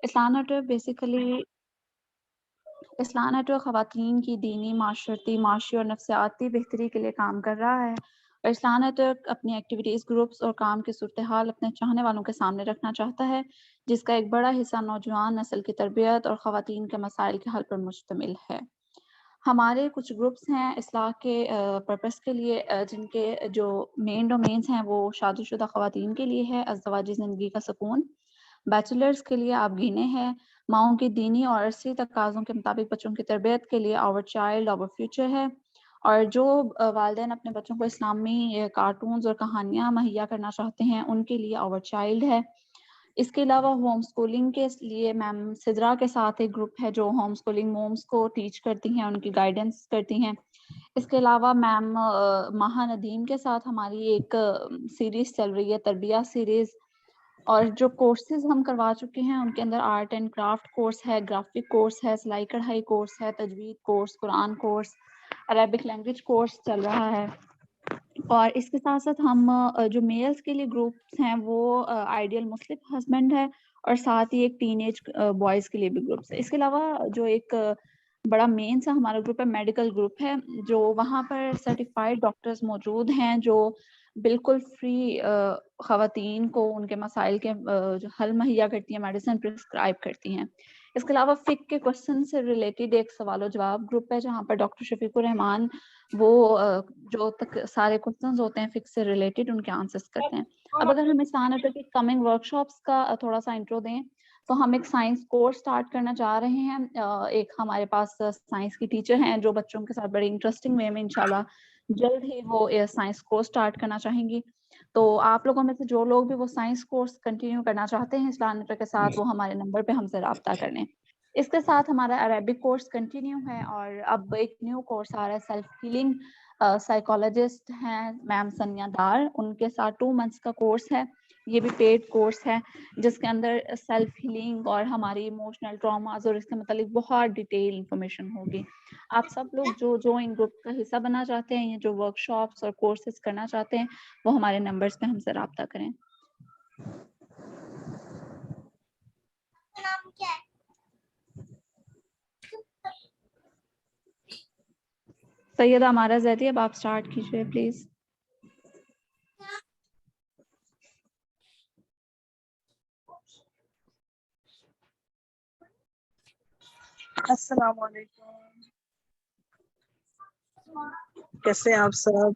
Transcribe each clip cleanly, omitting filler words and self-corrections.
اصلاح نیٹورک خواتین کی دینی، معاشرتی، معاشی اور نفسیاتی بہتری کے لیے کام کر رہا ہے، اور اصلاح نیٹورک اپنی ایکٹیویٹیز، گروپس اور کام کی صورتحال اپنے چاہنے والوں کے سامنے رکھنا چاہتا ہے، جس کا ایک بڑا حصہ نوجوان نسل کی تربیت اور خواتین کے مسائل کے حل پر مشتمل ہے۔ ہمارے کچھ گروپس ہیں اصلاح کے پرپس کے لیے، جن کے جو مین ڈومینز ہیں وہ شادی شدہ خواتین کے لیے ہے، ازدواجی زندگی کا سکون، بیچلرز کے لیے آپ گینے ہیں، ماؤں کی دینی اور عرصی تقاضوں کے مطابق بچوں کی تربیت کے لیے آور چائلڈ آور فیوچر ہے، اور جو والدین اپنے بچوں کو اسلامی کارٹونز اور کہانیاں مہیا کرنا چاہتے ہیں ان کے لیے آور چائلڈ ہے۔ اس کے علاوہ ہوم سکولنگ کے لیے میم سدرا کے ساتھ ایک گروپ ہے جو ہوم سکولنگ مومس کو ٹیچ کرتی ہیں، ان کی گائیڈنس کرتی ہیں۔ اس کے علاوہ میم ماہا ندیم کے ساتھ ہماری ایک سیریز چل رہی ہے، تربیہ سیریز، اور جو کورسز ہم کروا چکے ہیں ان کے اندر آرٹ اینڈ کرافٹ کورس ہے، گرافک کورس ہے، سلائی کڑھائی کورس ہے، تجوید کورس، قرآن کورس، عربک لینگویج کورس چل رہا ہے۔ اور اس کے ساتھ ساتھ ہم جو میلز کے لیے گروپس ہیں وہ آئیڈیل مسلم ہسبینڈ ہے، اور ساتھ ہی ایک ٹین ایج بوائز کے لیے بھی گروپس ہے۔ اس کے علاوہ جو ایک بڑا مین سا ہمارا گروپ ہے، میڈیکل گروپ ہے، جو وہاں پر سرٹیفائڈ ڈاکٹرز موجود ہیں جو بالکل فری خواتین کو ان کے مسائل کے جو حل مہیا کرتی ہیں، میڈیسن پرسکرائب کرتی ہیں۔ اس کے علاوہ فقہ کے کوشچن سے ریلیٹڈ ایک سوال و جواب گروپ ہے جہاں پر ڈاکٹر شفیق الرحمان وہ جو تک سارے کوشچنز ہوتے ہیں فقہ سے ریلیٹڈ ان کے آنسرس کرتے ہیں۔ اب اگر ہم اصلاح نیٹورک کی کمنگ ورکشاپس کا تھوڑا سا انٹرو دیں تو ہم ایک سائنس کورس سٹارٹ کرنا چاہ رہے ہیں۔ ایک ہمارے پاس سائنس کی ٹیچر ہیں جو بچوں کے ساتھ بڑی انٹرسٹنگ وے میں انشاءاللہ جلد ہی وہ سائنس کورس سٹارٹ کرنا چاہیں گی۔ تو آپ لوگوں میں سے جو لوگ بھی وہ سائنس کورس کنٹینیو کرنا چاہتے ہیں اصلاح نیٹورک کے ساتھ، وہ ہمارے نمبر پہ ہم سے رابطہ کر لیں۔ اس کے ساتھ ہمارا عربک کورس کنٹینیو ہے، اور اب ایک نیو کورس آ رہا ہے سیلف ہیلنگ، سائیکالوجسٹ ہیں میم سنیا دار، ان کے ساتھ 2 months کا کورس ہے، یہ بھی پیڈ کورس ہے جس کے اندر سیلف ہیلنگ اور ہماری ایموشنل ٹراماز اور اس کے متعلق بہت ڈیٹیل انفارمیشن ہوگی۔ آپ سب لوگ جو ان گروپ کا حصہ بننا چاہتے ہیں یا جو ورکشاپس اور کورسز کرنا چاہتے ہیں وہ ہمارے نمبرز پہ ہم سے رابطہ کریں۔ سیدہ ہمارا زیدی، اب آپ سٹارٹ کیجیے پلیز۔ السلام علیکم، کیسے ہیں آپ سب؟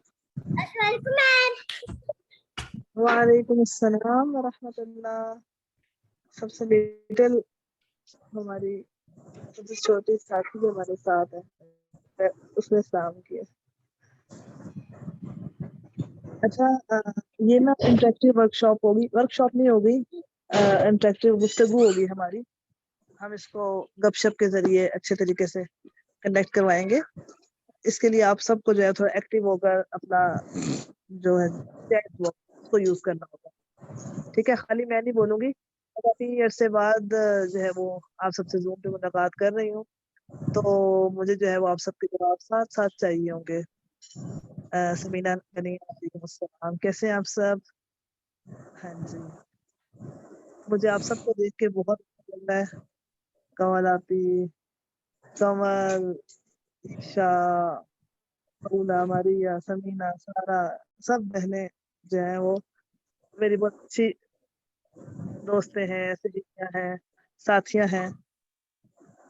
وعلیکم السلام ورحمۃ اللہ۔ سب سے لٹل ہماری سب سے چھوٹی ساتھی جو ہمارے ساتھ ہے اس نے سلام کیا۔ اچھا، یہ نا انٹریکٹیو ورکشاپ ہوگی، ورکشاپ نہیں ہوگی، انٹریکٹیو گفتگو ہوگی ہماری۔ ہم اس کو گپ شپ کے ذریعے اچھے طریقے سے کنڈکٹ کروائیں گے۔ اس کے لیے آپ سب کو جو ہے تھوڑا ایکٹیو ہو کر اپنا جو ہے چیٹ باکس کو یوز کرنا ہوگا، ٹھیک ہے؟ خالی میں نہیں بولوں گی، کافی عرصے بعد جو ہے وہ آپ سب سے زوم پہ ملاقات کر رہی ہوں، تو مجھے جو ہے وہ آپ سب کے جواب ساتھ ساتھ چاہیے ہوں گے۔ سمینا غنی، وعلیکم السلام، کیسے ہیں آپ سب؟ ہاں جی، مجھے آپ سب کو دیکھ کے بہت اچھا لگ رہا ہے۔ کمل آپی، کمل، عشا، اولا، ماریا، سمینا، سارا، سب بہنیں جو ہیں وہ میری بہت اچھی دوستیں ہیں، سہیلیاں ہیں، ساتھیاں ہیں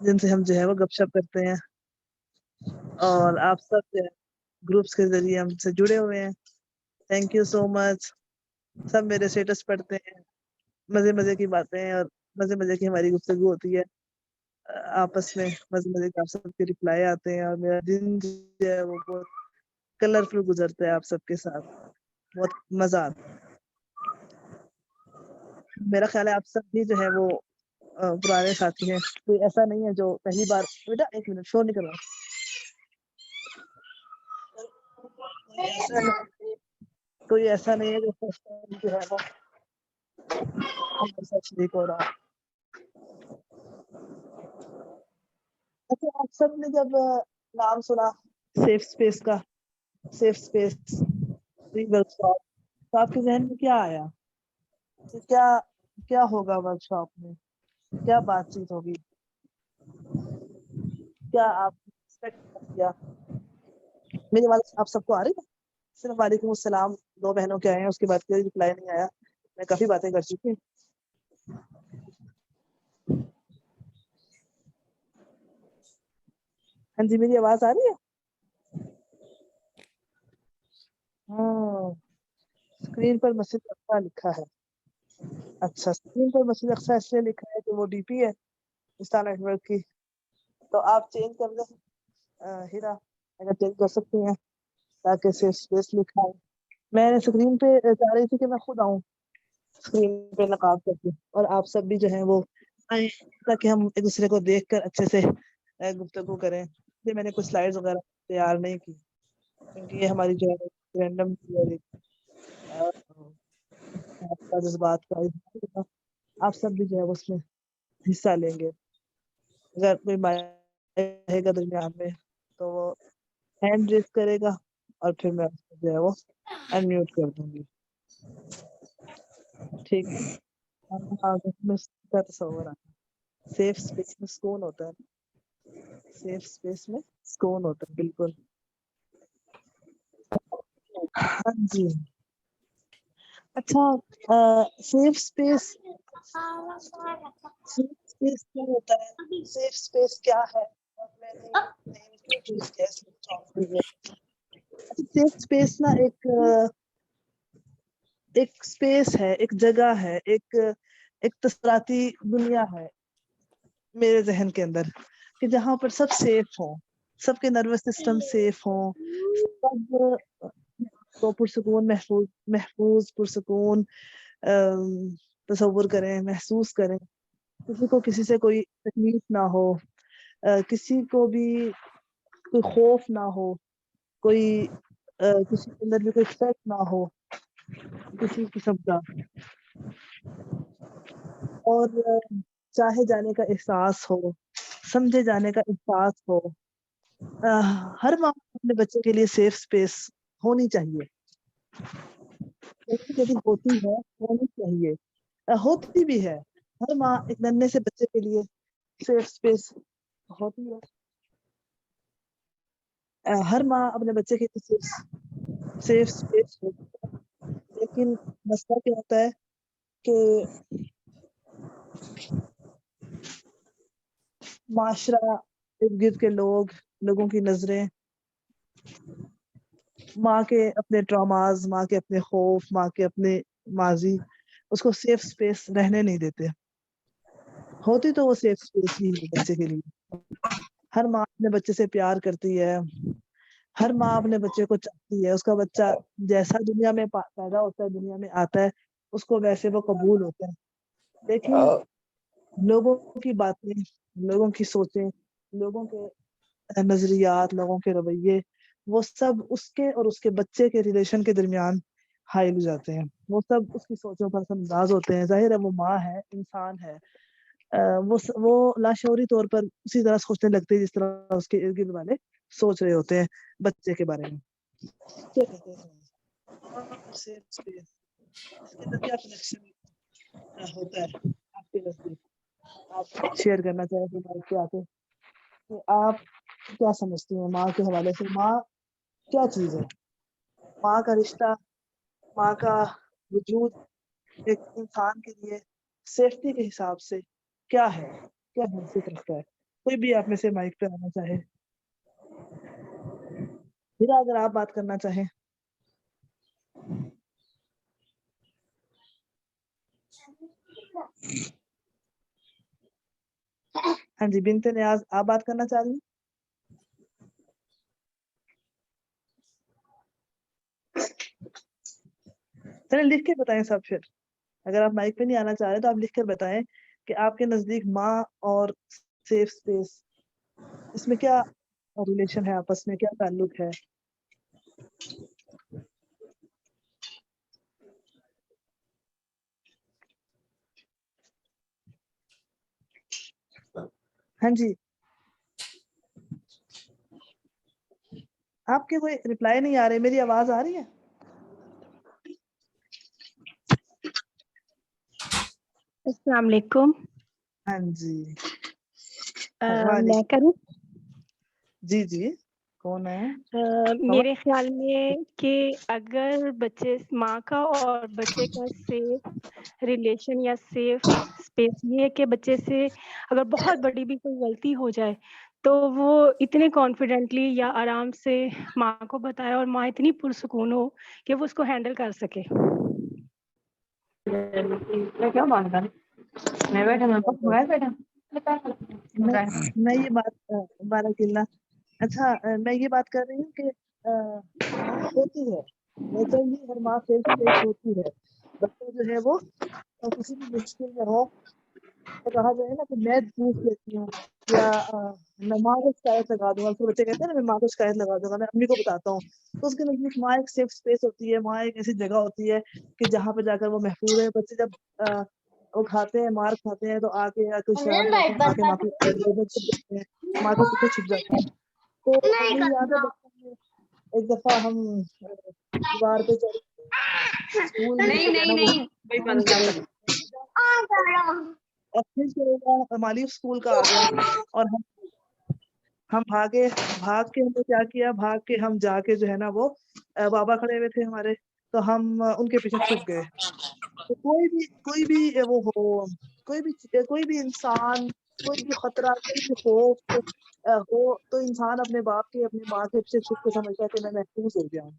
جن سے ہم جو ہے وہ گپ شپ کرتے ہیں، اور آپ سب جو ہے گروپس کے ذریعے ہم سے جڑے ہوئے ہیں۔ تھینک یو سو مچ۔ سب میرے اسٹیٹس پڑھتے ہیں، مزے مزے کی باتیں اور مزے مزے کی ہماری گفتگو ہوتی ہے آپس میں، مزے مزے کے آپ سب کے رپلائی آتے ہیں، اور میرا دن جو ہے وہ بہت کلرفل گزرتا ہے آپ سب کے ساتھ، بہت مزہ آتا ہے۔ میرا خیال ہے آپ سب بھی جو ہے وہ پرانے ساتھی ہیں، کوئی ایسا نہیں ہے جو پہلی بار، بیٹا ایک منٹ شور نہیں کرنا، کوئی ایسا نہیں ہے جو فرسٹ ٹائم جو ہے وہ ہمارے ساتھ شریک ہو رہا۔ اچھا، آپ سب نے جب نام سنا سیف اسپیس کا، سیف اسپیس ورکشاپ، تو آپ کے ذہن میں کیا آیا کہ کیا ہوگا ورکشاپ میں؟ کیا بات چیت ہوگی, کیا آپ ایکسپیکٹ کیا. میری آواز آپ سب کو آ رہی ہے؟ صرف وعلیکم السلام 2 بہنوں کے آئے ہیں, اس کے بعد کوئی رپلائی نہیں آیا. میں کافی باتیں کر چکی ہوں. ہاں جی, میری آواز آ رہی ہے؟ ہاں, اسکرین پر مسجد اقصی لکھا ہے. اچھا, اسکرین پر مسجد اقصی اس لیے لکھا ہے کہ وہ ڈی پی ہے اسٹار نیٹ ورک کی, تو آپ چینج کر دیں ہیرا, اگر چینج کر سکتی ہیں تاکہ صرف اسپیس لکھا ہے. میں اسکرین پہ چاہ رہی تھی کہ میں خود آؤں اسکرین پہ نقاب کر کے, اور آپ سب بھی جو ہیں وہ آئیں تاکہ ہم ایک دوسرے کو دیکھ کر اچھے سے گفتگو کریں. یہ میں نے کچھ سلائڈز وغیرہ تیار نہیں کی کیونکہ یہ ہماری جو ہے رینڈم جذبات کا اظہار, آپ سب بھی جو ہے اس میں حصہ لیں گے. اگر کوئی رہے گا درمیان میں تو وہ ہینڈ ریز کرے گا اور پھر میں اس کو جو ہے وہ انمیوٹ کر دوں گی. ٹھیک ہے, تصور آتا ہے سیف اسپیس میں سکون ہوتا ہے, سیف اسپیس میں سکون ہوتا ہے. بالکل. ہاں جی, اچھا, سیف اسپیس کیا ہوتا ہے, سیف اسپیس کیا ہے, میں نے کیوں چوز کیا سیف اسپیس نا ایک اسپیس ہے, ایک جگہ ہے, ایک تصوراتی دنیا ہے میرے ذہن کے اندر کہ جہاں پر سب سیف ہوں, سب کے نروس سسٹم سیف ہوں, سب کو پرسکون محفوظ پرسکون تصور کریں, محسوس کریں, کسی کو کسی سے کوئی تکلیف نہ ہو, کسی کو بھی کوئی خوف نہ ہو, کوئی کسی کے اندر بھی کوئی شک نہ ہو کسی قسم کا, اور چاہے جانے کا احساس ہو, سمجھے جانے کا احساس ہو. ہر ماں اپنے بچے کے لیے سیف اسپیس ہونی چاہیے, ہوتی ہے, ہونی چاہیے, ہوتی بھی ہے. ہر ماں ایک ننھے سے بچے کے لیے سیف اسپیس ہوتی ہے. ہر ماں اپنے بچے کے لیے سیف اسپیس ہوتی ہے, لیکن مسئلہ کیا ہوتا ہے کہ معاشرہ, ارد گرد کے لوگوں کی نظریں, ماں کے اپنے ٹراماز, ماں کے اپنے خوف, ماں کے اپنے ماضی اس کو سیف اسپیس رہنے نہیں دیتے. ہوتی تو وہ سیف اسپیس ہی بچے کے لیے. ہر ماں اپنے بچے سے پیار کرتی ہے, ہر ماں اپنے بچے کو چاہتی ہے, اس کا بچہ جیسا دنیا میں پیدا ہوتا ہے, دنیا میں آتا ہے, اس کو ویسے وہ قبول ہوتا ہے. لیکن لوگوں کی باتیں, لوگوں کی سوچیں, لوگوں کے نظریات, لوگوں کے رویے, وہ سب اس کے اور اس کے بچے کے ریلیشن کے درمیان حائل ہو جاتے ہیں. وہ سب اس کی سوچوں پر انداز ہوتے ہیں. ظاہر ہے وہ ماں ہے, انسان ہے, وہ لاشعوری طور پر اسی طرح سوچنے لگتے ہیں جس طرح اس کے ارد گرد والے سوچ رہے ہوتے ہیں بچے کے بارے میں. کیا کہتے ہیں اس کے اندر کیا کنیکشن ہوتا ہے آپ کے نزدیک, آپ شیئر کرنا چاہیں گے مائک پہ آ کے کہ آپ کیا سمجھتی ہیں ماں کے حوالے سے؟ ماں کیا چیز ہے؟ ماں کا رشتہ, ماں کا وجود ایک انسان کے لیے سیفٹی کے حساب سے کیا ہے, کیا حیثیت رکھتا ہے؟ کوئی بھی آپ میں سے مائک پہ آنا چاہے, پھر اگر آپ بات کرنا چاہیں. ہاں جی, بنت نیاز آپ بات کرنا چاہ رہی ہیں؟ چلیں لکھ کے بتائیں سب. پھر اگر آپ مائک پہ نہیں آنا چاہ رہے تو آپ لکھ کر بتائیں کہ آپ کے نزدیک ماں اور سیف اسپیس, اس میں کیا ریلیشن ہے, آپس میں کیا تعلق ہے؟ ہاں جی, آپ کے کوئی رپلائی نہیں آ رہے, میری آواز آ رہی ہے؟ السلام علیکم. ہاں جی میں کروں؟ جی جی کون ہے؟ میرے خیال میں کہ اگر بچے ماں کا اور بچے کا سیف ریلیشن یا سیف اسپیس یہ ہے کہ بچے سے اگر بہت بڑی بھی کوئی غلطی ہو جائے تو وہ اتنے کانفیڈنٹلی یا آرام سے ماں کو بتائے اور ماں اتنی پرسکون ہو کہ وہ اس کو ہینڈل کر سکے. کیا مانگتا میں یہ بات بارک اللہ. اچھا میں یہ بات کر رہی ہوں کہ ماں ہوتی ہے نیچرلی ہر ماں فیس ٹو فیس ہوتی ہے. بچہ جو ہے وہ کسی بھی مشکل میں ہو تو کہا جائے نا کہ میں پوچھ لیتی ہوں یا میں ماں کو شکایت لگا دوں گا. تو بچے کہتے ہیں نا میں ماں کو شکایت لگا دوں گا, میں امی کو بتاتا ہوں. تو اس کے نزدیک ماں ایک سیف اسپیس ہوتی ہے, ماں ایک ایسی جگہ ہوتی ہے کہ جہاں پہ جا کر وہ محفوظ ہے. بچے جب وہ کھاتے ہیں مار کھاتے ہیں تو آ کے یا کوئی شرارت کرتے ہیں آ کے ماں کے پیچھے چھپ جاتے ہیں. تو مجھے یاد ہے بچپن میں ایک دفعہ ہم دیوار پہ چڑھ اسکول مالی اسکول کا آ گیا اور ہم بھاگ کے ہم نے کیا کیا, بھاگ کے ہم جا کے جو ہے نا وہ بابا کھڑے ہوئے تھے ہمارے, تو ہم ان کے پیچھے چھپ گئے. تو کوئی بھی وہ ہو, کوئی بھی انسان, کوئی بھی خطرہ, کوئی بھی خوف ہو تو انسان اپنے باپ کے اپنی ماں کے پیچھے چھپ کے سمجھتا ہے کہ میں محفوظ ہو گیا ہوں.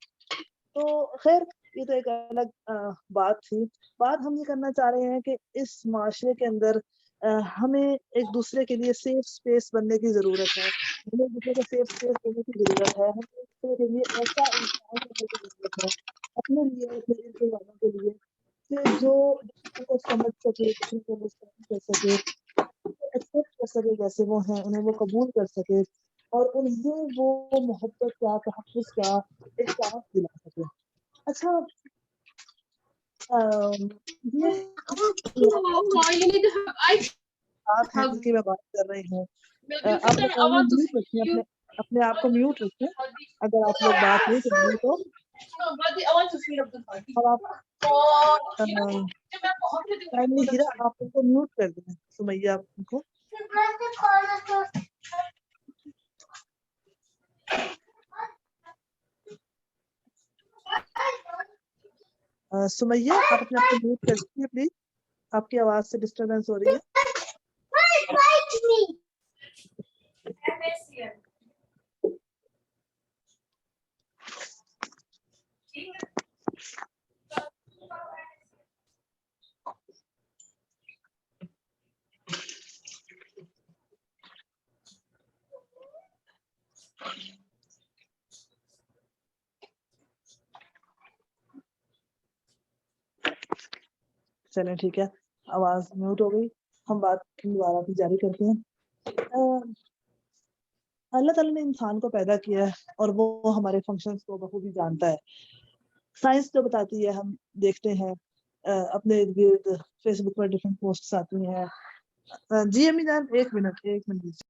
تو خیر یہ تو ایک الگ بات تھی. بات ہم یہ کرنا چاہ رہے ہیں کہ اس معاشرے کے اندر ہمیں ایک دوسرے کے لیے سیف اسپیس بننے کی ضرورت ہے. ہمیں ایک دوسرے کو سیف اسپیس دینے کی ضرورت ہے. ہمیں ایک دوسرے کے لیے ایسا انسان بننے کی ضرورت ہے اپنے لیے, اپنے رشتے داروں کے لیے, کہ جو دوسروں کو سمجھ سکے, کسی کو کر سکے, ایکسپٹ کر سکے جیسے وہ ہیں, انہیں وہ قبول کر سکے اور انہیں وہ محبت کا, تحفظ کا احساس دلا سکے. اچھا آپ ہیں جن کی میں بات کر رہی ہوں, آپ لوگ میوٹ رکھیں, اپنے آپ کو میوٹ رکھیں. اگر آپ لوگ بات نہیں کر رہے تو ہیرا آپ کو میوٹ کر دیں. سمیہ آپ کو سمیہ آپ اپنے آپ کو میوٹ کر دیجیے پلیز, آپ کی آواز سے ڈسٹربینس ہو رہی ہے. چلیں ٹھیک ہے, آواز میوٹ ہو گئی, ہم بات دوبارہ بھی جاری کرتے ہیں. اللہ تعالیٰ نے انسان کو پیدا کیا ہے اور وہ ہمارے فنکشنز کو بخوبی جانتا ہے. سائنس جو بتاتی ہے ہم دیکھتے ہیں, اپنے ارد گرد فیس بک پر ڈفرینٹ پوسٹس آتی ہیں. جی امی جان ایک منٹ دیجیے.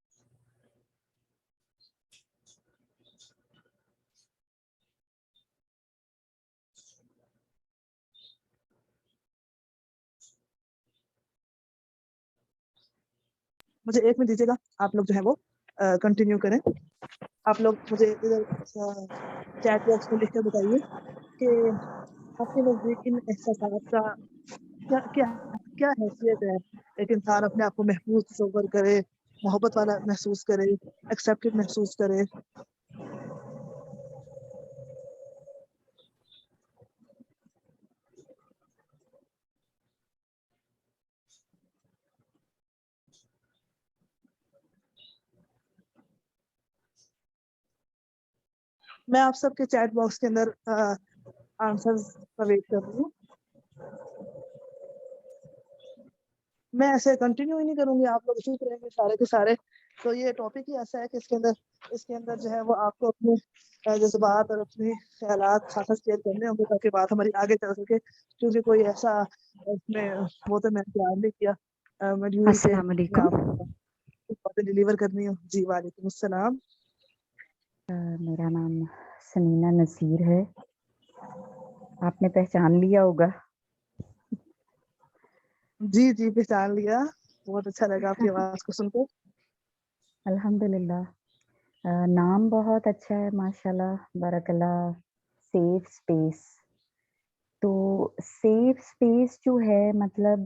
مجھے ایک منٹ دیجیے گا, آپ لوگ جو ہے وہ کنٹینیو کریں. آپ لوگ مجھے ادھر چیٹ باکس میں لکھ کر بتائیے کہ آپ کے نزدیک ان احساسات کا کیا حیثیت ہے. ایک انسان اپنے آپ کو محفوظ تصور کرے, محبت والا محسوس کرے, ایکسیپٹڈ محسوس کرے. میں آپ سب کے چیٹ باکس کے اندر آنسرز کا ویٹ کر رہی ہوں. میں ایسے کنٹینیو ہی نہیں کروں گی, آپ لوگ چپ رہیں گے سارے کے سارے. تو یہ ٹاپک ہی ایسا ہے کہ اس کے اندر جو ہے وہ آپ کو اپنے جذبات اور اپنے خیالات ساتھ شیئر کرنے ہوں گے تاکہ بات ہماری آگے چل سکے. کیونکہ کوئی ایسا اس میں وہ تو میں تیار نہیں کیا مجبوری کے السلام علیکم. آپ باتیں ڈیلیور کرنی ہو. جی وعلیکم السلام. میرا نام سمینہ نصیر ہے, آپ نے پہچان لیا ہوگا. جی پہچان لیا. بہت اچھا لگا آپ کی آواز کو سن کر. الحمدللہ. نام بہت اچھا ہے ماشاءاللہ بارک اللہ. Safe space. تو سیف اسپیس جو ہے مطلب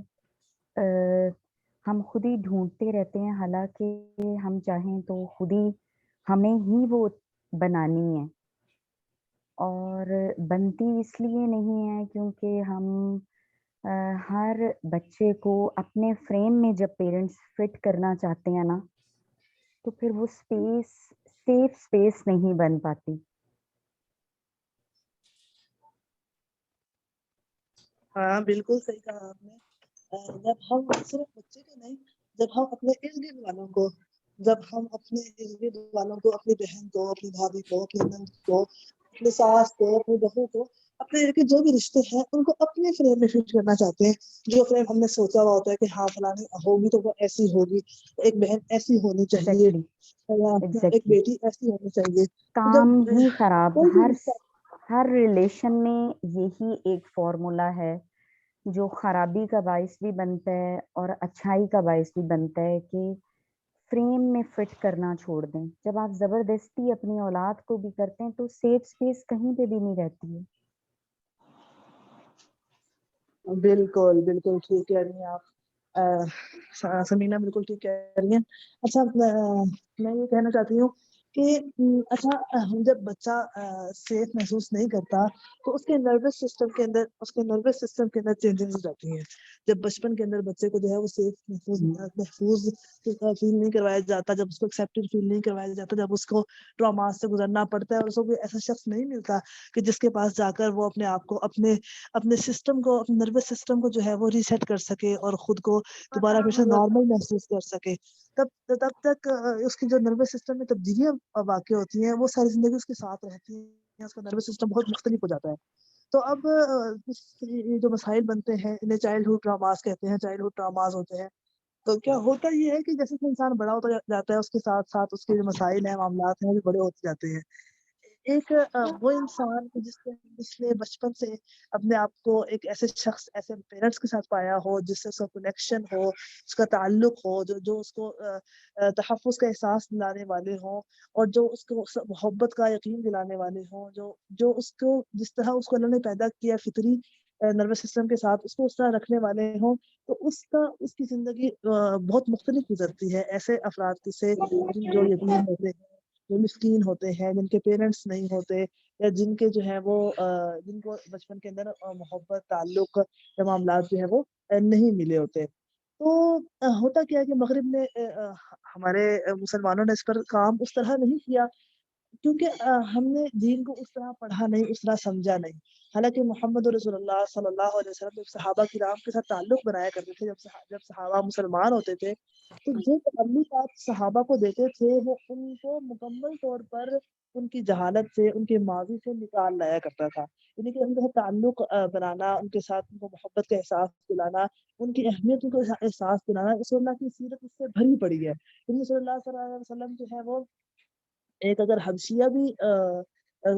ہم خود ہی ڈھونڈتے رہتے ہیں، حالانکہ ہم چاہیں تو خود ہی ہمیں ہی وہ بنانی ہے، اور بنتی اس لیے نہیں ہے کیونکہ ہم ہر بچے کو اپنے فریم میں جب پیرنٹس فٹ کرنا چاہتے ہیں نا، تو پھر وہ اسپیس سیف اسپیس نہیں بن پاتی. ہاں بالکل صحیح کہا آپ نے. جب ہم صرف بچے کو نہیں، جب ہم اپنے ارد گرد والوں کو، جب ہم اپنے ارد گرد والوں کو، اپنی بہن کو، اپنی بھابھی کو، اپنی نند کو، اپنی ساس کو، اپنی بہو کو، اپنے ارد گرد جو بھی رشتے ہیں ان کو اپنے فریم میں فٹ کرنا چاہتے ہیں، جو فریم ہم نے سوچا ہوا ہوتا ہے کہ ہاں فلانی ہوگی تو وہ ایسی ہوگی، ایک بہن ایسی ہونی چاہیے، ایک ایگزیکٹلی بیٹی ایسی ہونی چاہیے. تو کام جب ہی خراب. کوئی بھی رشتہ ہر ریلیشن میں یہی ایک فارمولا ہے جو خرابی کا باعث بھی بنتا ہے اور اچھائی کا باعث بھی بنتا ہے کہ فریم میں فٹ کرنا چھوڑ دیں. جب آپ زبردستی اپنی اولاد کو بھی کرتے ہیں تو سیف اسپیس کہیں پہ بھی نہیں رہتی ہے. بالکل بالکل ٹھیک کہہ رہی ہیں آپ سمینا، بالکل ٹھیک کہہ رہی ہیں. اچھا میں یہ کہنا چاہتی ہوں کہ اچھا جب بچہ سیف محسوس نہیں کرتا تو اس کے نروس سسٹم کے اندر چینجز ہو جاتی ہیں. جب بچپن کے اندر بچے کو جو ہے وہ سیف محفوظ فیل نہیں کروایا جاتا، جب اس کو ایکسیپٹڈ فیل نہیں کروایا جاتا، جب اس کو ٹراما سے گزرنا پڑتا ہے اور اس کو کوئی ایسا شخص نہیں ملتا کہ جس کے پاس جا کر وہ اپنے آپ کو اپنے سسٹم کو، اپنے نروس سسٹم کو جو ہے وہ ریسیٹ کر سکے اور خود کو دوبارہ پھر سے نارمل محسوس کر سکے، تب تک اس کی جو نروس سسٹم میں تبدیلیاں واقع ہوتی ہیں وہ ساری زندگی اس کے ساتھ رہتی ہیں. اس کا نروس سسٹم بہت مختلف ہو جاتا ہے. تو اب جو مسائل بنتے ہیں انہیں چائلڈ ہوڈ ٹراماز کہتے ہیں، چائلڈ ہوڈ ٹراماز ہوتے ہیں. تو کیا ہوتا یہ ہے کہ جیسے کہ انسان بڑا ہوتا جاتا ہے اس کے ساتھ ساتھ اس کے جو مسائل ہیں، معاملات ہیں، وہ بھی بڑے ہوتے جاتے ہیں. ایک وہ انسان جس نے بچپن سے اپنے آپ کو ایک ایسے شخص، ایسے پیرنٹس کے ساتھ پایا ہو جس سے اس کا کنیکشن ہو، اس کا تعلق ہو، جو اس کو تحفظ کا احساس دلانے والے ہوں، اور جو اس کو محبت کا یقین دلانے والے ہوں، جو اس کو جس طرح اس کو اللہ نے پیدا کیا فطری نروس سسٹم کے ساتھ اس کو اس طرح رکھنے والے ہوں، تو اس کی زندگی بہت مختلف گزرتی ہے ایسے افراد سے جو یتیم ہوتے ہیں، جو مسکین ہوتے ہیں، جن کے پیرنٹس نہیں ہوتے، یا جن کے جو ہے وہ جن کو بچپن کے اندر محبت، تعلق یا معاملات جو ہے وہ نہیں ملے ہوتے. تو ہوتا کیا ہے کہ مغرب نے ہمارے مسلمانوں نے اس پر کام اس طرح نہیں کیا کیونکہ ہم نے دین کو اس طرح پڑھا نہیں، اس طرح سمجھا نہیں. حالانکہ محمد رسول اللہ صلی اللہ علیہ وسلم جب صحابہ کرام کے ساتھ تعلق بنایا کرتے تھے، جب صحابہ مسلمان ہوتے تھے تو جو تعلقات صحابہ کو دیتے تھے وہ ان کو مکمل طور پر ان کی جہالت سے، ان کے ماضی سے نکال لایا کرتا تھا. یعنی کہ ان کے ساتھ تعلق بنانا، ان کے ساتھ ان کو محبت کا احساس دلانا، ان کی اہمیت کو احساس دلانا. رسول اللہ کی سیرت اس سے بھری پڑی ہے. رسول اللہ صلی اللہ علیہ وسلم جو ہے وہ ایک اگر حبشیہ بھی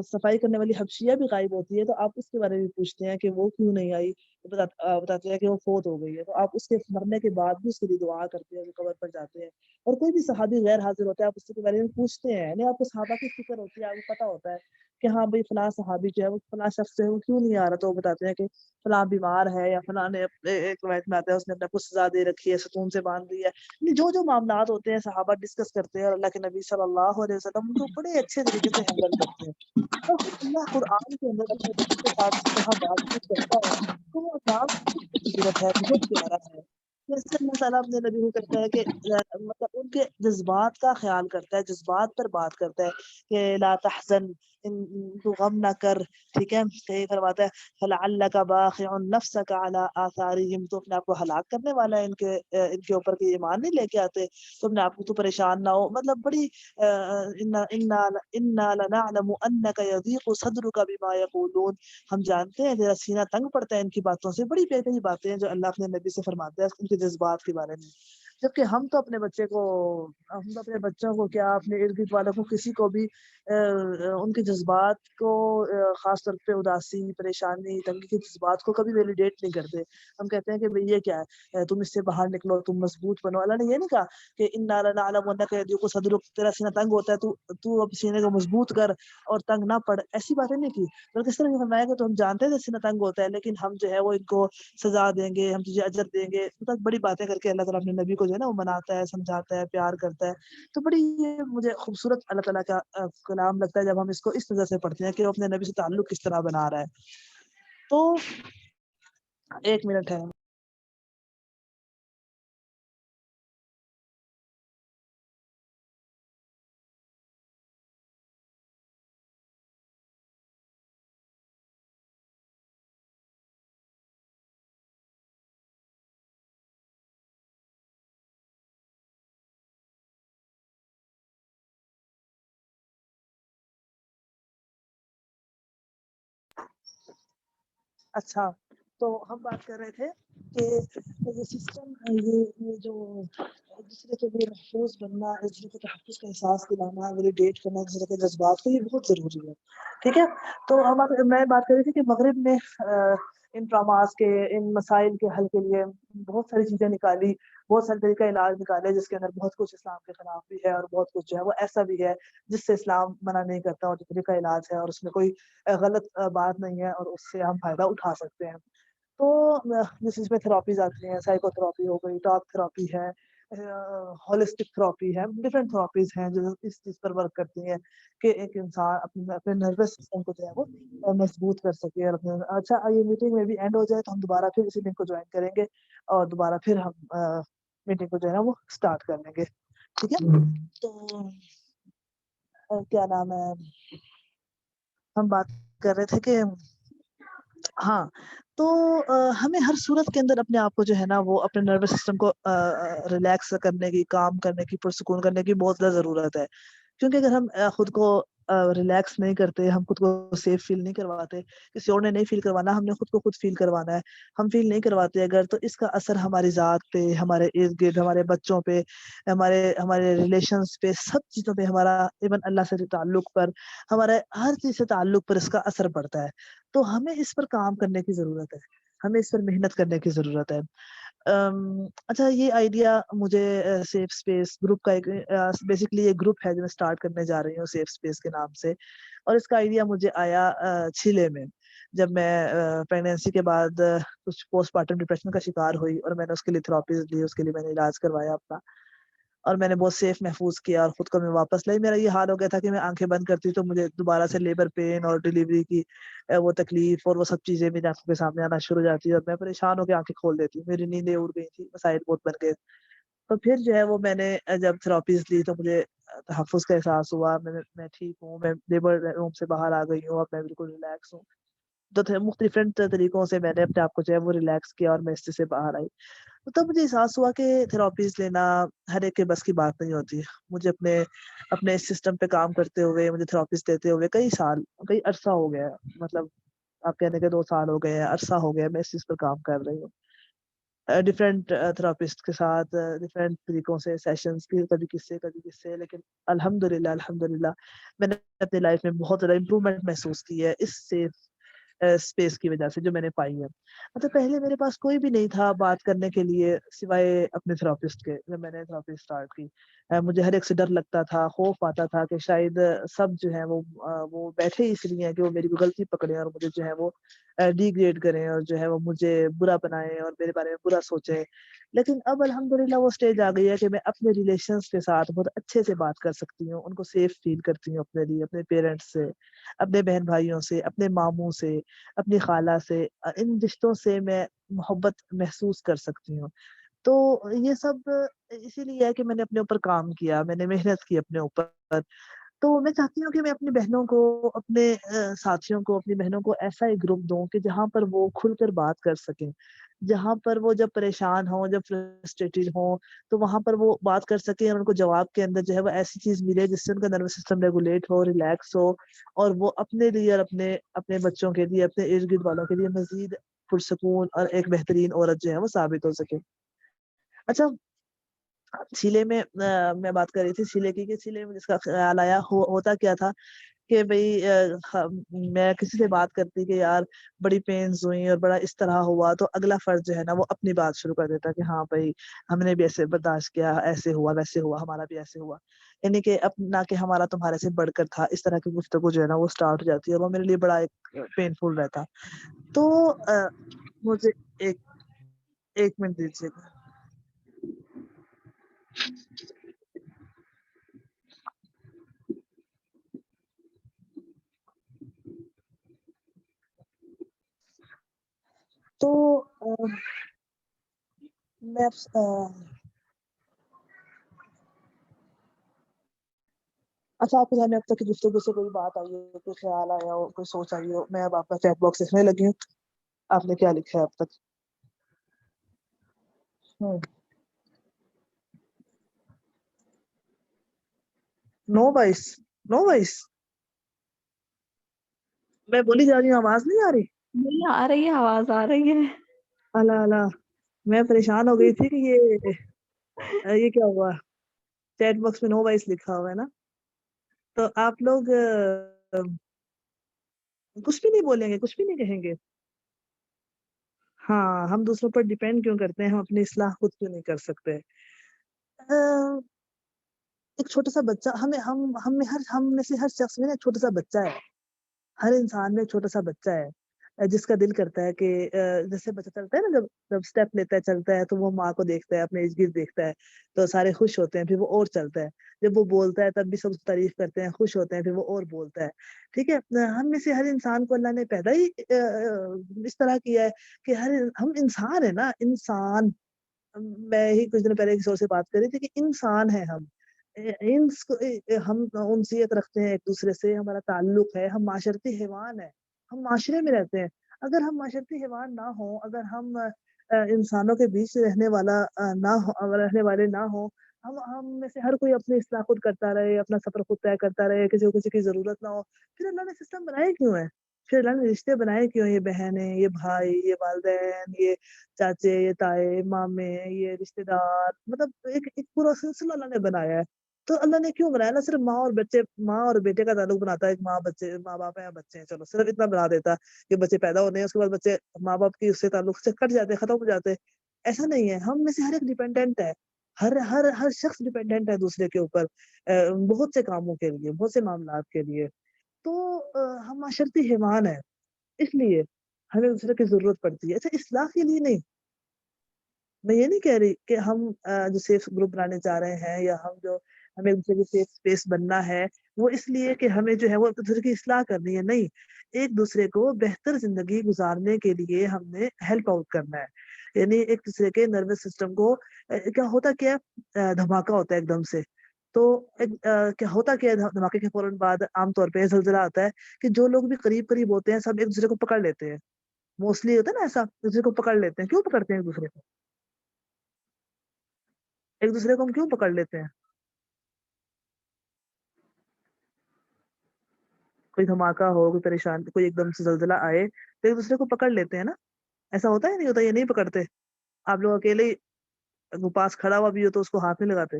صفائی کرنے والی حبشیہ بھی غائب ہوتی ہے تو آپ اس کے بارے میں پوچھتے ہیں کہ وہ کیوں نہیں آئی، بتاتے ہیں کہ وہ فوت ہو گئی ہے. تو آپ اس کے مرنے کے بعد بھی اس کے لیے دعا کرتے ہیں، قبر پر جاتے ہیں. اور کوئی بھی صحابی غیر حاضر ہوتا ہے آپ اس کے بارے میں پوچھتے ہیں، یعنی آپ کو صحابہ کی فکر ہوتی ہے، آپ کو پتہ ہوتا ہے کہ ہاں بھائی فلاں صحابی جو ہے وہ فلاں شخص سے وہ کیوں نہیں آ رہا. تو وہ بتاتے ہیں کہ فلاں بیمار ہے، یا فلاں نے ایک روایت میں آتا ہے اس نے اپنے کو سزا دے رکھی ہے، ستون سے باندھ دی ہے. جو معاملات ہوتے ہیں صحابہ ڈسکس کرتے ہیں اور اللہ کے نبی صلی اللہ علیہ وسلم ان کو بڑے اچھے طریقے سے ہینڈل کرتے ہیں. تو اللہ قرآن کے اندر اپنے بچوں کے ساتھ اس طرح بات چیت کرتا ہے تو وہ انداز بہت خوبصورت ہے، بہت پیارا ہے. جیسے اللہ تعالیٰ اپنے نبی کو کرتا ہے کہ مطلب ان کے جذبات کا خیال کرتا ہے، جذبات پر بات کرتا ہے کہ لا تحزن، تو غم نہ کر. ٹھیک ہے، کہ فرماتا ہے فلعلک باخع نفسک علی آثارہم، تو اپنے آپ کو ہلاک کرنے والا ہے ان کے اوپر کہ ایمان نہیں لے کے آتے، تو اپنے آپ کو تو پریشان نہ ہو. مطلب بڑی انا لنعلم انک یضیق صدرک بما یقولون، ہم جانتے ہیں تیرا سینہ تنگ پڑتا ہے ان کی باتوں سے. بڑی پیاری باتیں ہیں جو اللہ اپنے نبی سے فرماتے ہیں ان کے جذبات کے بارے میں. جبکہ ہم تو اپنے بچوں کو کیا اپنے ارد گرد والوں کو کسی کو بھی ان کے جذبات کو خاص طور پہ اداسی پریشانی تنگی کے جذبات کو کبھی ویلیڈیٹ نہیں کرتے. ہم کہتے ہیں کہ بھئی یہ کیا ہے, تم اس سے باہر نکلو, تم مضبوط بنو. اللہ نے یہ نہیں کہا کہ انا لنعلم انک یضیق صدرک, تیرا سینہ تنگ ہوتا ہے تو اب سینے کو مضبوط کر اور تنگ نہ پڑ. ایسی باتیں نہیں کی, بلکہ اس طرح فرمایا کہ تو ہم جانتے ہیں سینہ تنگ ہوتا ہے, لیکن ہم جو ہے وہ ان کو سزا دیں گے, ہم تجھے اجر دیں گے. مطلب بڑی باتیں کر کے اللہ تعالیٰ اپنے نبی کو جو ہے نا وہ مناتا ہے, سمجھاتا ہے, پیار کرتا ہے. تو بڑی یہ مجھے خوبصورت اللہ تعالیٰ کا کلام لگتا ہے جب ہم اس کو اس نظر سے پڑھتے ہیں کہ وہ اپنے نبی سے تعلق کس طرح بنا رہا ہے. تو 1 منٹ ہے. اچھا, تو ہم بات کر رہے تھے کہ یہ سسٹم, یہ جو ایک دوسرے کے لیے محفوظ بننا, ایک دوسرے کو تحفظ کا احساس دلانا, ویلیڈیٹ کرنا ایک دوسرے کے جذبات کو, یہ بہت ضروری ہے. ٹھیک ہے, تو میں بات کر رہی تھی کہ مغرب میں ان ٹراماز کے, ان مسائل کے حل کے لیے بہت ساری چیزیں نکالی, بہت سارے طریقہ علاج نکالے, جس کے اندر بہت کچھ اسلام کے خلاف بھی ہے اور بہت کچھ جو ہے وہ ایسا بھی ہے جس سے اسلام منع نہیں کرتا, اور جو طریقہ علاج ہے اور اس میں کوئی غلط بات نہیں ہے اور اس سے ہم فائدہ اٹھا سکتے ہیں. تو جس میں تھراپیز آتی ہیں, سائیکو تھراپی ہو گئی, ٹاک تھراپی ہے, ہولسٹک تھراپی ہے, ڈفرینٹ تھراپیز ہیں جو اس چیز پر ورک کرتی ہیں کہ ایک انسان اپنے نروس سسٹم کو جو ہے وہ مضبوط کر سکے. اور اچھا, یہ میٹنگ میں بھی اینڈ ہو جائے تو ہم دوبارہ پھر اسی لنک کو جوائن کریں گے اور دوبارہ پھر ہم میٹنگ کو جو ہے نا وہ اسٹارٹ کر لیں گے. ٹھیک ہے, تو کیا نام ہے, ہم بات کر رہے تھے کہ ہاں, تو ہمیں ہر صورت کے اندر اپنے آپ کو جو ہے نا وہ اپنے نروس سسٹم کو ریلیکس کرنے کی, کام کرنے کی, پرسکون کرنے کی بہت زیادہ ضرورت ہے. کیونکہ اگر ہم خود کو ریلیکس نہیں کرتے, ہم خود کو سیف فیل نہیں کرواتے, کسی اور نے نہیں فیل کروانا, ہم نے خود کو خود فیل کروانا ہے, ہم فیل نہیں کرواتے اگر, تو اس کا اثر ہماری ذات پہ, ہمارے ارد گرد, ہمارے بچوں پہ, ہمارے ریلیشنز پہ, سب چیزوں پہ, ہمارا ایون اللہ سے تعلق پر, ہمارے ہر چیز سے تعلق پر اس کا اثر پڑتا ہے. تو ہمیں اس پر کام کرنے کی ضرورت ہے, ہمیں اس پر محنت کرنے کی ضرورت ہے. اچھا, یہ آئیڈیا مجھے سیف اسپیس گروپ کا بیسکلی یہ گروپ ہے جو میں اسٹارٹ کرنے جا رہی ہوں سیف اسپیس کے نام سے, اور اس کا آئیڈیا مجھے آیا چھیلے میں, جب میں پریگنینسی کے بعد کچھ پوسٹ پارٹم ڈپریشن کا شکار ہوئی, اور میں نے اس کے لیے تھراپیز لی, اس کے لیے میں نے علاج کروایا اپنا, اور میں نے بہت سیف محفوظ کیا اور خود کو میں واپس لائی. میرا یہ حال ہو گیا تھا کہ میں آنکھیں بند کرتی تو مجھے دوبارہ سے لیبر پین اور ڈلیوری کی وہ تکلیف اور وہ سب چیزیں میری آنکھوں کے سامنے آنا شروع ہو جاتی ہے, اور میں پریشان ہو کے آنکھیں کھول دیتی ہوں, میری نیندیں اڑ گئی تھی, مسائل بہت بن گئے. تو پھر جو ہے وہ میں نے جب تھراپیز لی تو مجھے تحفظ کا احساس ہوا, میں ٹھیک ہوں, میں لیبر روم سے باہر آ گئی ہوں, اب میں بالکل ریلیکس ہوں. تو مختلف طریقوں سے میں نے اپنے آپ کو جو ہے وہ ریلیکس کیا اور میں اس سے باہر آئی. تو تب مجھے احساس ہوا کہ تھراپیز لینا ہر ایک کے بس کی بات نہیں ہوتی. مجھے اپنے اس سسٹم پہ کام کرتے ہوئے, مجھے تھراپیز دیتے ہوئے کئی عرصہ ہو گیا, مطلب آپ کہنے کے 2 سال ہو گئے ہیں, عرصہ ہو گیا میں اس چیز پر کام کر رہی ہوں. ڈفرینٹ تھراپسٹ کے ساتھ ڈفرینٹ طریقوں سے سیشنز کی, کبھی کس سے, لیکن الحمدللہ میں نے اپنی لائف میں بہت زیادہ امپروومنٹ محسوس کی ہے اس سیف اسپیس کی وجہ سے جو میں نے پائی ہے. مطلب پہلے میرے پاس کوئی بھی نہیں تھا بات کرنے کے لیے سوائے اپنے تھراپسٹ کے. جب میں نے تھراپی اسٹارٹ کی, مجھے ہر ایک سے ڈر لگتا تھا, خوف آتا تھا کہ شاید سب جو ہے وہ بیٹھے اس لیے ہیں کہ وہ میری غلطی پکڑے اور مجھے جو ہے وہ ڈی گریڈ کریں, اور جو ہے وہ مجھے برا بنائیں اور میرے بارے میں برا سوچیں. لیکن اب الحمدللہ وہ اسٹیج آ گئی ہے کہ میں اپنے ریلیشنز کے ساتھ بہت اچھے سے بات کر سکتی ہوں, ان کو سیف فیل کرتی ہوں اپنے لیے, اپنے پیرنٹس سے, اپنے بہن بھائیوں سے, اپنے ماموں سے, اپنی خالہ سے. ان رشتوں سے میں محبت محسوس کر سکتی ہوں. تو یہ سب اسی لیے ہے کہ میں نے اپنے اوپر کام کیا, میں نے محنت کی اپنے اوپر. تو میں چاہتی ہوں کہ میں اپنی بہنوں کو, اپنے ساتھیوں کو, اپنی بہنوں کو ایسا ایک گروپ دوں کہ جہاں پر وہ کھل کر بات کر سکیں, جہاں پر وہ جب پریشان ہوں, جب فرسٹریٹڈ ہوں, تو وہاں پر وہ بات کر سکیں اور ان کو جواب کے اندر جو ہے وہ ایسی چیز ملے جس سے ان کا نروس سسٹم ریگولیٹ ہو, ریلیکس ہو, اور وہ اپنے لیے اور اپنے بچوں کے لیے, اپنے ارد گرد والوں کے لیے مزید پرسکون اور ایک بہترین عورت جو ہے وہ ثابت ہو سکے. اچھا, چیلے میں میں بات کر رہی تھی چیلے کی، کہ چیلے میں جس کا خیال آیا ہوتا کیا تھا کہ بھئی میں کسی سے بات کرتی کہ یار بڑی پینز ہوئی اور بڑا اس طرح ہوا، تو اگلا فرد جو ہے نا وہ اپنی بات شروع کر دیتا کہ ہاں بھائی ہم نے بھی ایسے برداشت کیا، ایسے ہوا ویسے ہوا، ہمارا بھی ایسے ہوا، یعنی کہ نہ کہ ہمارا تمہارے سے بڑھ کر تھا، اس طرح کی گفتگو جو ہے نا وہ اسٹارٹ ہو جاتی ہے، اور وہ میرے لیے بڑا ایک پینفل رہتا. تو مجھے ایک منٹ دیجیے گا. تو میں اچھا آپ کے ذہن میں اب تک کی گفتگو سے کوئی بات آئی ہو، کوئی خیال آیا ہو، کوئی سوچ آئی ہو؟ میں اب آپ کا چیٹ باکس لکھنے لگی ہوں. آپ نے کیا لکھا ہے اب تک؟ نو وائس، نو وائس میں بولی جا رہی ہوں، آواز نہیں آ رہی؟ نہیں آ رہی ہے، آواز آ رہی ہے. اللہ اللہ، میں پریشان ہو گئی تھی کہ یہ کیا ہوا، چیٹ باکس میں نو وائس لکھا ہوا ہے نا. تو آپ لوگ کچھ بھی نہیں بولیں گے، کچھ بھی نہیں کہیں گے؟ ہاں، ہم دوسروں پر ڈیپینڈ کیوں کرتے ہیں، ہم اپنی اصلاح خود کیوں نہیں کر سکتے؟ ایک چھوٹا سا بچہ ہم میں سے ہر شخص میں نا ایک چھوٹا سا بچہ ہے، ہر انسان میں ایک چھوٹا سا بچہ ہے جس کا دل کرتا ہے کہ جیسے بچہ چلتا ہے نا، جب اسٹیپ لیتا ہے چلتا ہے تو وہ ماں کو دیکھتا ہے، اپنے ارد گرد دیکھتا ہے تو سارے خوش ہوتے ہیں، پھر وہ اور چلتا ہے. جب وہ بولتا ہے تب بھی سب تعریف کرتے ہیں، خوش ہوتے ہیں، پھر وہ اور بولتا ہے. ٹھیک ہے، ہم میں سے ہر انسان کو اللہ نے پیدا ہی اس طرح کیا ہے کہ ہم انسان ہے نا، انسان. میں ہی کچھ دن پہلے کسی اور سے بات کر رہی تھی کہ انسان ہے ہم، ہم انسیت رکھتے ہیں ایک دوسرے سے، ہمارا تعلق ہے، ہم معاشرتی حیوان ہیں، ہم معاشرے میں رہتے ہیں. اگر ہم معاشرتی حیوان نہ ہوں، اگر ہم انسانوں کے بیچ رہنے والے نہ ہوں، ہم میں سے ہر کوئی اپنی اصلاح خود کرتا رہے، اپنا سفر خود طے کرتا رہے، کسی کو کسی کی ضرورت نہ ہو، پھر اللہ نے سسٹم بنائے کیوں ہے؟ پھر اللہ نے رشتے بنائے کیوں؟ یہ بہنیں، یہ بھائی، یہ والدین، یہ چاچے، یہ تائے، مامے، یہ رشتے دار، مطلب ایک پورا سلسلہ اللہ نے بنایا ہے. تو اللہ نے کیوں بنایا؟ نہ صرف ماں اور بیٹے کا تعلق بناتا ہے، ایک ماں باپ ہے یا بچے ہیں، چلو صرف اتنا بنا دیتا کہ بچے پیدا ہونے ہیں، اس کے بعد بچے ماں باپ کی اس سے تعلق سے کٹ جاتے، ختم ہو جاتے. ایسا نہیں ہے، ہم میں سے ہر ایک ڈیپینڈنٹ ہے، ہر شخص ڈیپینڈنٹ ہے دوسرے کے اوپر، بہت سے کاموں کے لیے، بہت سے معاملات کے لیے. تو ہم معاشرتی حیوان ہیں، اس لیے ہمیں دوسرے کی ضرورت پڑتی ہے. اچھا، اصلاح کے لیے نہیں، میں یہ نہیں کہہ رہی کہ ہم جو سیف گروپ بنانے چاہ رہے ہیں، یا ہمیں ایک دوسرے کی سیف اسپیس بننا ہے، وہ اس لیے کہ ہمیں جو ہے وہ ایک دوسرے کی اصلاح کرنی ہے. نہیں، ایک دوسرے کو بہتر زندگی گزارنے کے لیے ہم نے ہیلپ آؤٹ کرنا ہے. یعنی ایک دوسرے کے نروس سسٹم کو کیا ہوتا، کیا دھماکہ ہوتا ہے ایک دم سے، تو کیا ہوتا کیا دھماکے کے فوراً بعد عام طور پہ زلزلہ آتا ہے کہ جو لوگ بھی قریب ہوتے ہیں سب ایک دوسرے کو پکڑ لیتے ہیں. موسٹلی ہوتا ہے نا ایسا، ایک دوسرے کو پکڑ لیتے ہیں. کیوں پکڑتے ہیں ایک دوسرے کو ہم کیوں پکڑ لیتے ہیں؟ کوئی دھماکہ ہو، کوئی پریشان، کوئی ایک دم سے زلزلہ آئے تو ایک دوسرے کو پکڑ لیتے ہیں نا. ایسا ہوتا ہے نہیں ہوتا؟ یہ نہیں پکڑتے؟ آپ لوگ اکیلے ہی وہ پاس کھڑا ہوا بھی ہو تو اس کو ہاتھ نہیں لگاتے؟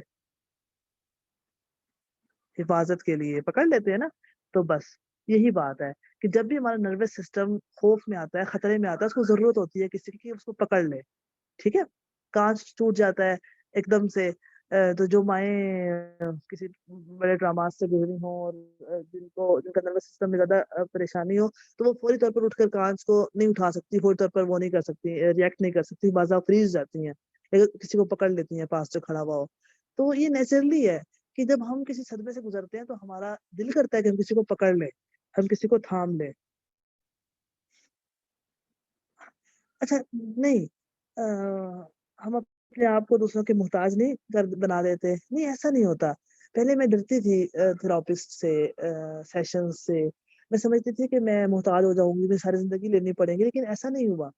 حفاظت کے لیے پکڑ لیتے ہیں نا. تو بس یہی بات ہے کہ جب بھی ہمارا نروس سسٹم خوف میں آتا ہے، خطرے میں آتا ہے، اس کو ضرورت ہوتی ہے کسی کی اس کو پکڑ لے. ٹھیک ہے، کانچ ٹوٹ جاتا ہے ایک دم سے، تو جو مائیں کسی بڑے ڈرامات سے گزری ہوں اور جن کا نروس سسٹم میں زیادہ پریشانی ہو، تو وہ فوری طور پر اٹھ کر کانچ کو نہیں اٹھا سکتی، فوری طور پر وہ نہیں کر سکتی، ریئیکٹ نہیں کر سکتی، بعض فریز جاتی ہیں، کسی کو پکڑ لیتی ہیں پاس جو کھڑا ہوا ہو. تو یہ نیچرلی ہے کہ جب ہم کسی صدمے سے گزرتے ہیں تو ہمارا دل کرتا ہے کہ ہم کسی کو پکڑ لیں، ہم کسی کو تھام لیں. اچھا نہیں، ہم اپنے آپ کو دوسروں کے محتاج نہیں بنا دیتے. نہیں، ایسا نہیں ہوتا. پہلے میں ڈرتی تھی تھراپسٹ سے، سیشن سے. میں سمجھتی تھی کہ میں محتاج ہو جاؤں گی، میں ساری زندگی لینی پڑیں گی، لیکن ایسا نہیں ہوا.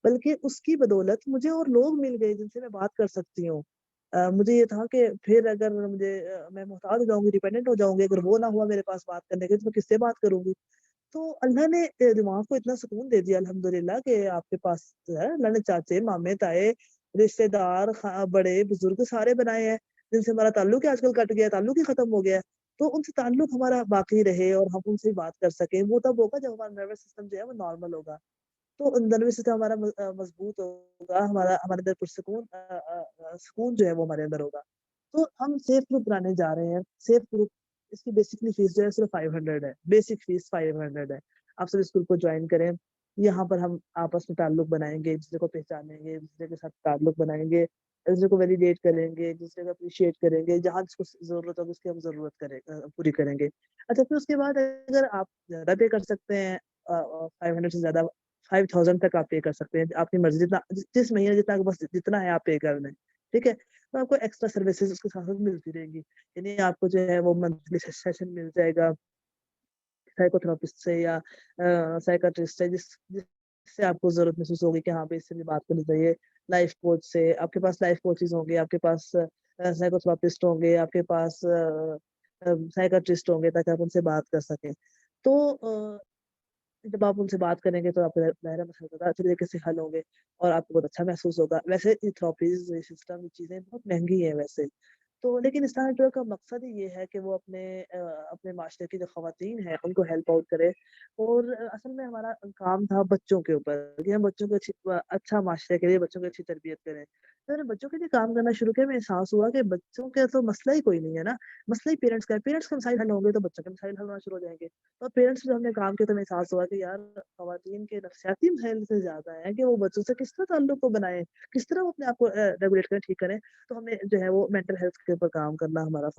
بلکہ اس کی بدولت مجھے اور لوگ مل گئے جن سے میں بات کر سکتی ہوں. مجھے یہ تھا کہ پھر اگر میں محتاج ہو جاؤں گی، ڈیپینڈنٹ ہو جاؤں گی، اگر وہ نہ ہوا میرے پاس بات کرنے کے، تو میں کس سے بات کروں گی؟ تو اللہ نے دماغ کو اتنا سکون دے دیا الحمدللہ کہ آپ کے پاس جو ہے اللہ نے چاچے، مامے، تائے، رشتے دار بڑے بزرگ سارے بنائے ہیں جن سے ہمارا تعلق آج کل کٹ گیا ہے, تعلق ہی ختم ہو گیا ہے. تو ان سے تعلق ہمارا باقی رہے اور ہم ان سے بات کر سکیں, وہ تب ہوگا جب ہمارا نروس سسٹم جو ہے وہ نارمل ہوگا. تو نروس سسٹم ہمارا مضبوط ہوگا, ہمارے اندر پرسکون سکون جو ہے وہ ہمارے اندر ہوگا. تو ہم سیف گروپ بنانے جا رہے ہیں. سیف گروپ اس کی بیسکلی فیس جو ہے صرف 500 ہے, بیسک فیس 500 ہے. آپ سب اس گروپ کو جوائن کریں. یہاں پر ہم آپس میں تعلق بنائیں گے, ایک دوسرے کو پہچانیں گے, ایک دوسرے کے ساتھ تعلق بنائیں گے, ایک دوسرے کو ویلیڈیٹ کریں گے, ایک دوسرے کو اپریشیٹ کریں گے, جہاں جس کو ضرورت ہوگی اس کی ہم ضرورت پوری کریں گے. اچھا, پھر اس کے بعد اگر آپ زیادہ پے کر سکتے ہیں, 500 سے زیادہ 5000 تک آپ پے کر سکتے ہیں, آپ کی مرضی, جتنا جس مہینے جتنا بس جتنا ہے آپ پے کر لیں. ٹھیک ہے, تو آپ کو ایکسٹرا سروسز اس کے ساتھ ملتی رہیں گی. یعنی آپ کو جو ہے وہ منتھلی سیشن مل جائے گا سائیکو تھراپسٹ سے یا سائیکٹرسٹ سے, جس سے آپ کو ضرورت محسوس ہوگی کہ ہاں پہ اس سے بھی بات کرنی چاہیے. لائف کوچ سے, آپ کے پاس لائف کوچز ہوں گے, آپ کے پاس سائیکو تھراپسٹ ہوں گے, آپ کے پاس سائیکٹرسٹ ہوں گے, تاکہ آپ ان سے بات کر سکیں. تو جب آپ ان سے بات کریں گے تو آپ کا ظاہرا مسئلہ اچھی طریقے سے حل ہوں گے اور آپ کو بہت اچھا محسوس ہوگا. ویسے تھراپیز سسٹم چیزیں بہت مہنگی ہیں ویسے تو, لیکن اسلامک ٹریول کا مقصد ہی یہ ہے کہ وہ اپنے معاشرے کی جو خواتین ہیں ان کو ہیلپ آؤٹ کرے. اور اصل میں ہمارا کام تھا بچوں کے اوپر کہ ہم بچوں کو اچھا معاشرے کے لیے بچوں کی اچھی تربیت کریں. تو میں نے بچوں کے لیے کام کرنا شروع کیا, میں احساس ہوا کہ بچوں کا تو مسئلہ ہی کوئی نہیں ہے نا, مسئلہ ہی پیرنٹس کا ہے. پیرنٹس کے مسائل حل ہوں گے تو بچوں کے مسائل حل ہونا شروع ہو جائیں گے. تو پیرنٹس جو ہم نے کام کیا تو میں احساس ہوا کہ یار خواتین کے نفسیاتی مسائل سے زیادہ ہے کہ وہ بچوں سے کس طرح تعلق کو بنائیں, کس طرح وہ اپنے آپ کو ریگولیٹ کریں, ٹھیک کریں. تو ہم نے جو ہے وہ مینٹل ہیلتھ کے اوپر کام کرنا ہمارا